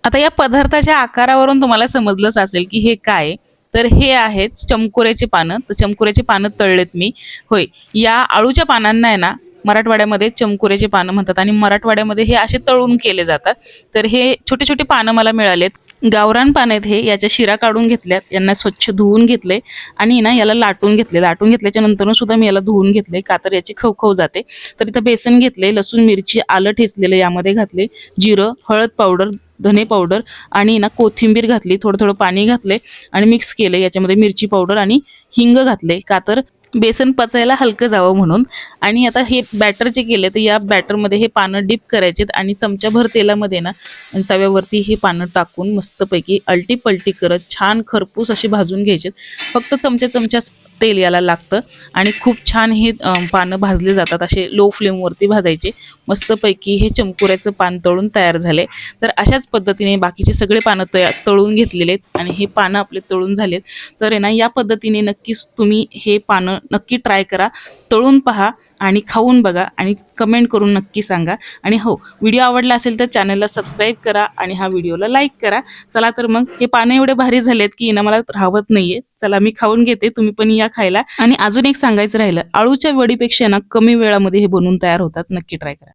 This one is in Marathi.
आता या पदार्थाच्या आकारावरून तुम्हाला समजलंच असेल की हे काय. तर हे आहेत चमकुऱ्याची पानं. तर चमकुऱ्याची पानं तळलेत मी. होय, या आळूच्या पानांना आहे ना मराठवाड्यामध्ये चमकुऱ्याची पानं म्हणतात आणि मराठवाड्यामध्ये हे असे तळून केले जातात. तर हे छोटे छोटे पानं मला मिळालेत. गावरान पान आहेत हे. याच्या शिरा काढून घेतल्यात, यांना स्वच्छ धुवून घेतले आणि ना याला लाटून घेतले. लाटून घेतल्याच्या नंतर सुद्धा मी याला धुवून घेतले, का तर याची खवखव जाते. तर इथं बेसन घेतले, लसूण मिरची आलं ठेचलेलं यामध्ये घातले, जिरं, हळद पावडर, धने पावडर आणि ना कोथिंबीर घातली, थोडं थोडं पाणी घातले आणि मिक्स केले. याच्यामध्ये मिरची पावडर आणि हिंग घातले, का तर बेसन पचायला हलकं जावं म्हणून. आणि आता हे बॅटर जे केले तर या बॅटरमध्ये हे पानं डिप करायचेत आणि चमच्याभर तेलामध्ये ना तव्यावरती हे पानं टाकून मस्तपैकी अलटी पलटी करत छान खरपूस असे भाजून घ्यायचेत. फक्त चमच्या तेल याला लागतं आणि खूप छान हे पानं भाजले जातात. असे लो फ्लेमवरती भाजायचे. मस्तपैकी हे चमकुऱ्याचं पान तळून तयार झाले. तर अशाच पद्धतीने बाकीचे सगळे पानं तळून घेतलेले आहेत आणि हे पानं आपले तळून झालेत. तर आहे ना या पद्धतीने नक्कीच तुम्ही हे पानं नक्की ट्राय करा, तळून पहा आणि खाऊन बघा आणि कमेंट करून नक्की सांगा. आणि हो, व्हिडिओ आवडला असेल तर चॅनलला सबस्क्राईब करा आणि हा व्हिडिओला लाईक करा. चला तर मग हे पानं एवढे भारी झालेत की ना मला राहवत नाहीये. चला मी खाऊन घेते, तुम्ही पण या खायला. आणि अजून एक सांगायचं राहिलं, आळूच्या वडीपेक्षा ना कमी वेळामध्ये हे बनवून तयार होतात. नक्की ट्राय करा.